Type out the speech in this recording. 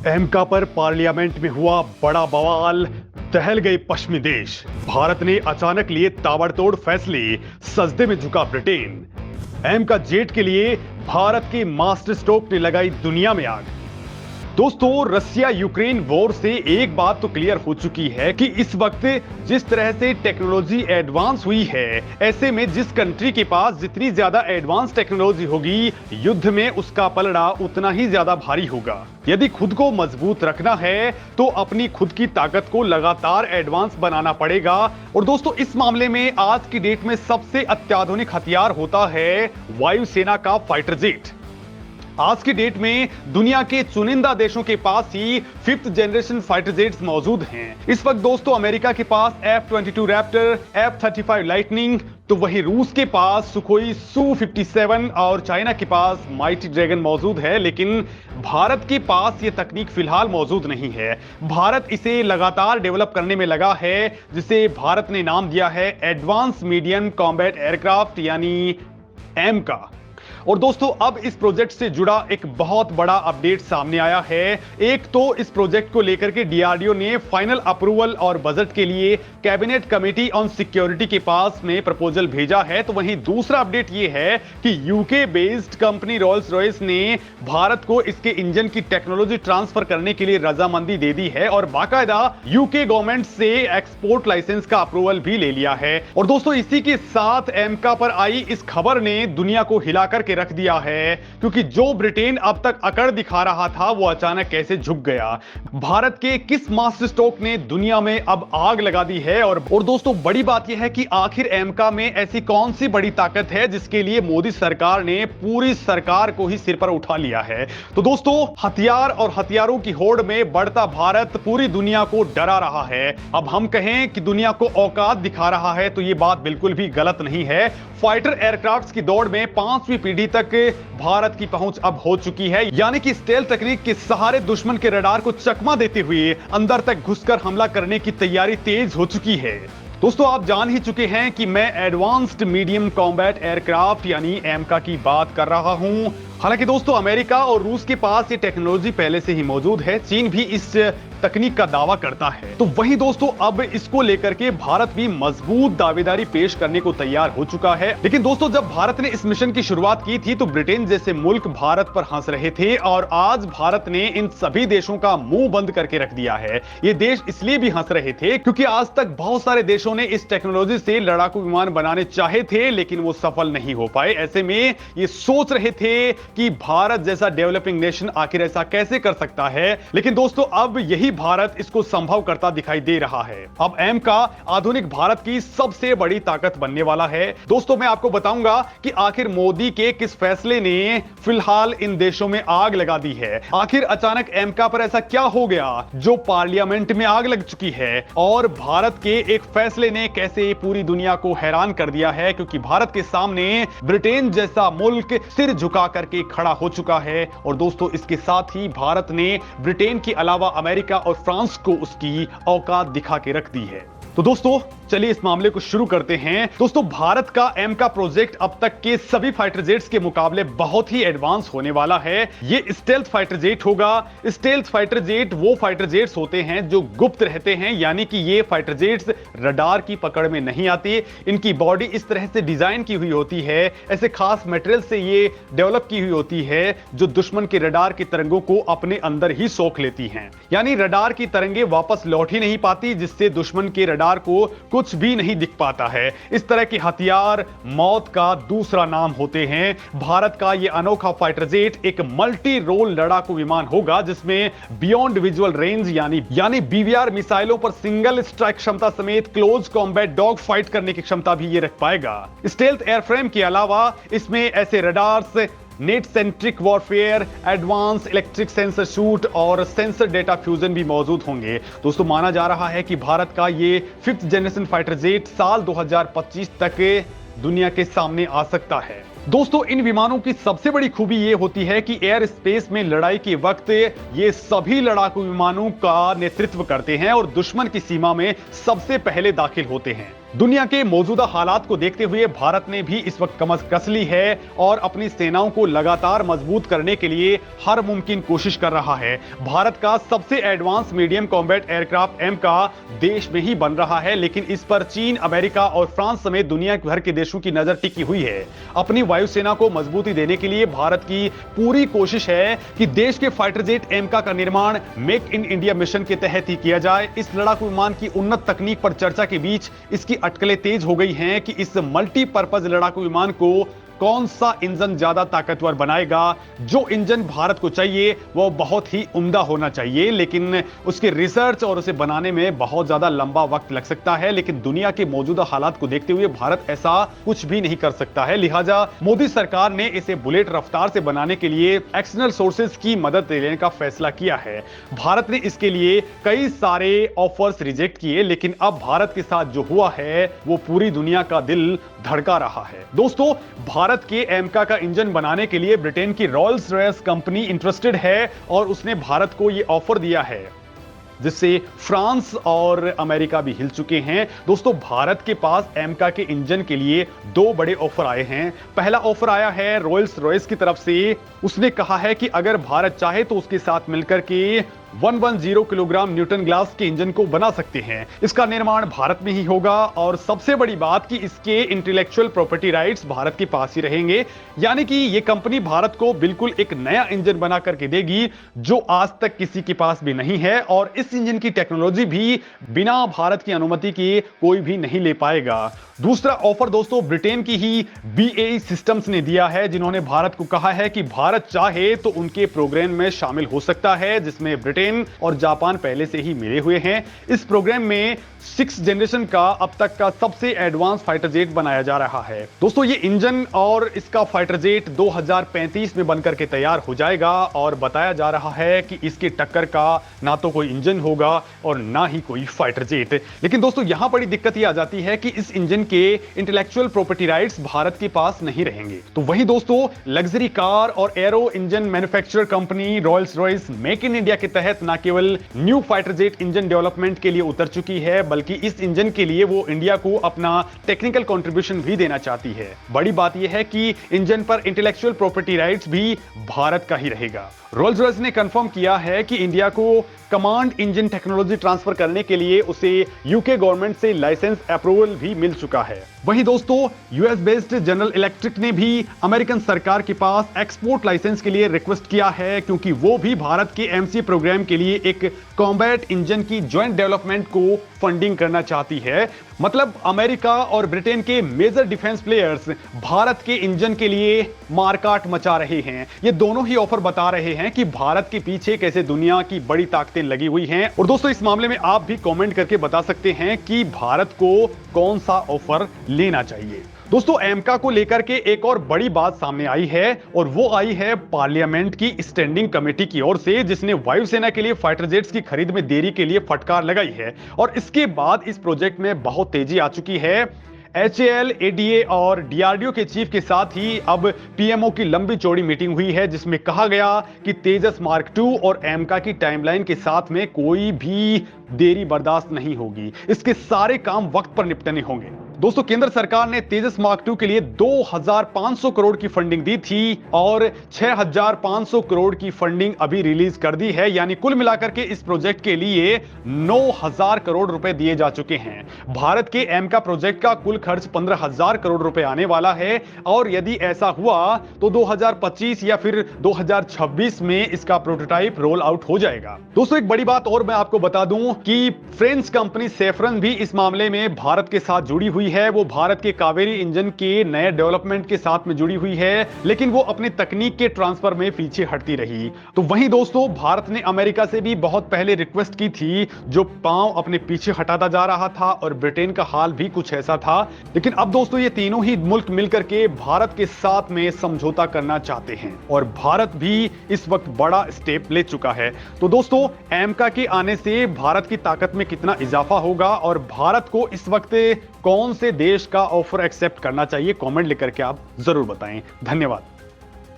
America पर parliament में हुआ बड़ा बवाल, दहल गए पश्चिमी देश। भारत ने अचानक लिए ताबड़तोड़ फैसले, सजदे में झुका ब्रिटेन। अमेरिका जेट के लिए भारत के मास्टर स्ट्रोक ने लगाई दुनिया में आग। दोस्तों, रसिया यूक्रेन वॉर से एक बात तो क्लियर हो चुकी है कि इस वक्त जिस तरह से टेक्नोलॉजी एडवांस हुई है, ऐसे में जिस कंट्री के पास जितनी ज्यादा एडवांस टेक्नोलॉजी होगी, युद्ध में उसका पलड़ा उतना ही ज्यादा भारी होगा। यदि खुद को मजबूत रखना है तो अपनी खुद की ताकत को लगातार एडवांस बनाना पड़ेगा। और दोस्तों, इस मामले में आज की डेट में सबसे अत्याधुनिक हथियार होता है वायुसेना का फाइटर जेट। आज की डेट में दुनिया के चुनिंदा देशों के पास ही 5th जनरेशन फाइटर जेट्स मौजूद हैं। इस वक्त दोस्तों अमेरिका के पास F-22 रैप्टर, F-35 लाइटनिंग, तो वहीं रूस के पास सुखोई Su-57 और चाइना के पास माइटी ड्रैगन मौजूद है। लेकिन भारत के पास यह तकनीक फिलहाल मौजूद नहीं है। भारत इसे लगातार डेवलप करने में लगा है, जिसे भारत ने नाम दिया है एडवांस मीडियम कॉम्बैट एयरक्राफ्ट यानी एमका। और दोस्तों, अब इस प्रोजेक्ट से जुड़ा एक बहुत बड़ा अपडेट सामने आया है। एक तो इस प्रोजेक्ट को लेकर के डीआरडीओ ने फाइनल अप्रूवल और बजट के लिए कैबिनेट कमेटी ऑन सिक्योरिटी के पास में प्रपोजल भेजा है। तो वहीं दूसरा अपडेट यह है कि UK based company Rolls Royce ने भारत को इसके इंजन की टेक्नोलॉजी ट्रांसफर करने के लिए रजामंदी दे दी है और बाकायदा यूके गवर्नमेंट से एक्सपोर्ट लाइसेंस का अप्रूवल भी ले लिया है। और दोस्तों, इसी के साथ एमका पर आई इस खबर ने दुनिया को हिलाकर रख दिया है, क्योंकि जो ब्रिटेन अब तक अकड़ दिखा रहा था वो अचानक कैसे झुक गया। भारत के किस मास्टर स्ट्रोक ने दुनिया में अब आग लगा दी है। और दोस्तों, बड़ी बात यह है कि आखिर एमका में ऐसी कौन सी बड़ी ताकत है जिसके लिए मोदी सरकार ने पूरी सरकार को ही सिर पर उठा लिया है। तो दोस्तों, हथियार और हथियारों की होड़ में बढ़ता भारत पूरी दुनिया को डरा रहा है। अब हम कहें कि दुनिया को औकात दिखा रहा है तो यह बात बिल्कुल भी गलत नहीं है। फाइटर एयरक्राफ्ट्स की दौड़ में 5वीं पीढ़ी तक भारत की पहुंच अब हो चुकी है, यानी कि स्टेल्थ तकनीक के सहारे दुश्मन के रडार को चकमा देते हुए अंदर तक घुसकर हमला करने की तैयारी तेज हो चुकी है। दोस्तों, आप जान ही चुके हैं कि मैं एडवांस्ड मीडियम कॉम्बैट एयरक्राफ्ट यानी एमका की बात कर रहा हूं। हालांकि दोस्तों, अमेरिका और रूस के पास ये टेक्नोलॉजी पहले से ही मौजूद है। चीन भी इस तकनीक का दावा करता है। तो वहीं दोस्तों, अब इसको लेकर के भारत भी मजबूत दावेदारी पेश करने को तैयार हो चुका है। लेकिन दोस्तों, जब भारत ने इस मिशन की शुरुआत की थी तो ब्रिटेन जैसे मुल्क भारत पर हंस रहे थे और आज भारत ने इन सभी देशों का मुंह बंद करके रख दिया है। ये देश इसलिए भी हंस रहे थे क्योंकि आज तक बहुत सारे देशों ने इस टेक्नोलॉजी से लड़ाकू विमान बनाने चाहे थे, लेकिन वो सफल नहीं हो पाए। ऐसे में ये सोच रहे थे कि भारत जैसा डेवलपिंग नेशन आखिर ऐसा कैसे कर सकता है। लेकिन दोस्तों, अब यही भारत इसको संभव करता दिखाई दे रहा है। अब एमका आधुनिक भारत की सबसे बड़ी ताकत बनने वाला है। दोस्तों, मैं आपको बताऊंगा कि आखिर मोदी के किस फैसले ने फिलहाल इन देशों में आग लगा दी है। आखिर अचानक एमका पर ऐसा क्या हो गया जो पार्लियामेंट में आग लग चुकी है, और भारत के एक फैसले ने कैसे पूरी दुनिया को हैरान कर दिया है, क्योंकि भारत के सामने ब्रिटेन जैसा मुल्क सिर झुका करके खड़ा हो चुका है। और दोस्तों, इसके साथ ही भारत ने ब्रिटेन के अलावा अमेरिका और फ्रांस को उसकी औकात दिखा के रख दी है। तो दोस्तों, चलिए इस मामले को शुरू करते हैं। दोस्तों, भारत का एमका प्रोजेक्ट अब तक के सभी फाइटर जेट्स के मुकाबले बहुत ही एडवांस होने वाला है। ये स्टेल्थ फाइटर जेट होगा। स्टेल्थ फाइटर जेट वो फाइटर जेट्स होते हैं जो गुप्त रहते हैं, यानी कि ये फाइटर जेट्स रडार की पकड़ में नहीं आती। इनकी बॉडी इस तरह से डिजाइन की हुई होती है, ऐसे खास मटेरियल से ये डेवलप की हुई होती है जो दुश्मन के रडार की तरंगों को अपने अंदर ही सोख लेती हैं। यानी रडार की तरंगे वापस लौट ही नहीं पाती, जिससे दुश्मन के रडार को कुछ भी नहीं दिख पाता है। इस तरह के हथियार मौत का दूसरा नाम होते हैं। भारत का यह अनोखा फाइटर जेट एक मल्टी रोल लड़ाकू विमान होगा, जिसमें बियॉन्ड विजुअल रेंज यानी बीवीआर मिसाइलों पर सिंगल स्ट्राइक क्षमता समेत क्लोज कॉम्बैट डॉग फाइट करने की क्षमता भी ये रख पाएगा। स्टेल्थ एयरफ्रेम के अलावा इसमें ऐसे radars, net centric warfare, advance electric sensor shoot और सेंसर डेटा फ्यूजन भी मौजूद होंगे। दोस्तों, माना जा रहा है कि भारत का ये 5th जनरेशन फाइटर जेट साल 2025 तक दुनिया के सामने आ सकता है। दोस्तों, इन विमानों की सबसे बड़ी खूबी यह होती है कि एयर स्पेस में लड़ाई के वक्त ये सभी लड़ाकू विमानों का नेतृत्व करते हैं और दुश्मन की सीमा में सबसे पहले दाखिल होते हैं। दुनिया के मौजूदा हालात को देखते हुए भारत ने भी इस वक्त कमर कस ली है और अपनी सेनाओं को लगातार मजबूत करने के लिए हर मुमकिन कोशिश कर रहा है। भारत का सबसे advance medium combat aircraft M का देश में ही बन रहा है, लेकिन इस पर चीन, अमेरिका और फ्रांस समेत दुनिया भर के देशों की नजर टिकी हुई है। अपनी वायुसेना को मजबूती देने के लिए भारत की पूरी कोशिश है कि देश के फाइटर जेट एम का निर्माण मेक इन इंडिया मिशन के तहत ही किया जाए। इस लड़ाकू विमान की उन्नत तकनीक पर चर्चा के बीच इसकी अटकलें तेज हो गई हैं कि इस मल्टीपर्पज लड़ाकू विमान को कौन सा इंजन ज्यादा ताकतवर बनाएगा। जो इंजन भारत को चाहिए वो बहुत ही उम्दा होना चाहिए, लेकिन उसके रिसर्च और उसे बनाने में बहुत ज्यादा लंबा वक्त लग सकता है। लेकिन दुनिया के मौजूदा हालात को देखते हुए भारत ऐसा कुछ भी नहीं कर सकता है, लिहाजा मोदी सरकार ने इसे बुलेट रफ्तार से बनाने के लिए एक्सटर्नल सोर्सेज की मदद लेने का फैसला किया है। भारत ने इसके लिए कई सारे ऑफर्स रिजेक्ट किए, लेकिन अब भारत के साथ जो हुआ है वो पूरी दुनिया का दिल धड़का रहा है। दोस्तों, भारत के एमका का इंजन बनाने के लिए ब्रिटेन की रॉयल्स रॉयस कंपनी इंटरेस्टेड है और उसने भारत को यह ऑफर दिया है, जिससे फ्रांस और अमेरिका भी हिल चुके हैं। दोस्तों, भारत के पास एमका के इंजन के लिए दो बड़े ऑफर आए हैं। पहला ऑफर आया है रॉयल्स रॉयस की तरफ से। उसने कहा है कि अगर भारत चाहे तो उसके साथ मिलकर के 110 किलोग्राम न्यूटन ग्लास के इंजन को बना सकते हैं। इसका निर्माण भारत में ही होगा और सबसे बड़ी बात कि इसके इंटेलेक्चुअल प्रॉपर्टी राइट्स भारत के पास ही रहेंगे, यानी कि यह कंपनी भारत को बिल्कुल एक नया इंजन बना करके देगी जो आज तक किसी के पास भी नहीं है, और इस इंजन की टेक्नोलॉजी भी बिना भारत की अनुमति के कोई भी नहीं ले पाएगा। दूसरा ऑफर दोस्तों ब्रिटेन की ही BAE सिस्टम्स ने दिया है, जिन्होंने भारत को कहा है कि भारत चाहे तो उनके प्रोग्राम में शामिल हो सकता है, जिसमें ब्रिटेन और जापान पहले से ही मिले हुए हैं। इस प्रोग्राम में 6th जनरेशन का अब तक का सबसे एडवांस फाइटर जेट बनाया जा रहा है। दोस्तों, ये इंजन और इसका फाइटर जेट 2035 में बनकर के तैयार हो जाएगा और बताया जा रहा है कि इसके टक्कर का ना तो कोई इंजन होगा और ना ही कोई फाइटर जेट। लेकिन दोस्तों, यहां बड़ी दिक्कत ये आ जाती है कि इस इंजन के इंटेलेक्चुअल प्रॉपर्टी राइट्स भारत के पास नहीं रहेंगे। तो वहीं दोस्तों, लग्जरी कार और arrow engine manufacturer company Royals Royce make in India के तहत न केवल new fighter jet engine development के लिए उतर चुकी है, बल्कि इस इंजन के लिए वो इंडिया को अपना टेक्निकल कंट्रीब्यूशन भी देना चाहती है। बड़ी बात यह है कि इंजन पर इंटेलेक्चुअल प्रॉपर्टी राइट्स भी भारत का ही रहेगा। रोल्स रॉयस ने कंफर्म किया है कि इंडिया को कमांड इंजन टेक्नोलॉजी ट्रांसफर करने के लिए उसे यूके गवर्नमेंट से लाइसेंस अप्रूवल भी मिल चुका है। वहीं दोस्तों, यूएस बेस्ड जनरल इलेक्ट्रिक ने भी अमेरिकन सरकार के पास एक्सपोर्ट लाइसेंस के लिए रिक्वेस्ट किया है, क्योंकि वो भी भारत के MC प्रोग्राम के लिए एक कॉम्बैट इंजन की ज्वाइंट डेवलपमेंट को फंडिंग करना चाहती है। मतलब अमेरिका और ब्रिटेन के मेजर डिफेंस प्लेयर्स भारत के इंजन के लिए मारकाट मचा रहे हैं। ये दोनों ही ऑफर बता रहे हैं कि भारत के पीछे कैसे दुनिया की बड़ी ताकतें लगी हुई हैं। और दोस्तों, इस मामले में आप भी कमेंट करके बता सकते हैं कि भारत को कौन सा ऑफर लेना चाहिए। दोस्तों, एमका को लेकर के एक और बड़ी बात सामने आई है, और वो आई है पार्लियामेंट की स्टैंडिंग कमेटी की ओर से, जिसने वायुसेना के लिए फाइटर जेट्स की खरीद में देरी के लिए फटकार लगाई है। और इसके बाद इस प्रोजेक्ट में बहुत तेजी आ चुकी है। HAL, ADA और DRDO के चीफ के साथ ही अब PMO की लंबी चौड़ी मीटिंग हुई है, जिसमें कहा गया कि तेजस मार्क 2 और एमका की टाइमलाइन के साथ में कोई भी देरी बर्दाश्त नहीं होगी। इसके सारे काम वक्त पर निपटने होंगे। दोस्तों, केंद्र सरकार ने तेजस मार्क 2 के लिए 2500 करोड़ की फंडिंग दी थी और 6500 करोड़ की फंडिंग अभी रिलीज कर दी है, यानी कुल मिलाकर के इस प्रोजेक्ट के लिए 9000 करोड़ रुपए दिए जा चुके हैं। भारत के एमका प्रोजेक्ट का कुल खर्च 15000 करोड़ रुपए आने वाला है, और यदि ऐसा हुआ तो 2025 या फिर 2026 में इसका प्रोटोटाइप रोल आउट हो जाएगा। दोस्तों, एक बड़ी बात और मैं आपको बता दूं कि फ्रेंच कंपनी सेफ्रन भी इस मामले में भारत के साथ जुड़ी हुई है। वो भारत के कावेरी इंजन के नए डेवलपमेंट के साथ में जुड़ी हुई है, लेकिन वो अपनी तकनीक के ट्रांसफर में पीछे हटती रही। तो वहीं दोस्तों, भारत ने अमेरिका से भी बहुत पहले रिक्वेस्ट की थी, जो पांव अपने पीछे हटाता जा रहा था, और ब्रिटेन का हाल भी कुछ ऐसा था। लेकिन अब दोस्तों, ये तीनों ही मुल्क मिलकर के भारत के साथ में समझौता करना चाहते हैं, और भारत भी इस वक्त बड़ा स्टेप ले चुका है। तो दोस्तों, एमका के आने से भारत की ताकत में कितना इजाफा होगा, और भारत को इस वक्त कौन से देश का ऑफर एक्सेप्ट करना चाहिए, कमेंट लेकर के आप जरूर बताएं। धन्यवाद।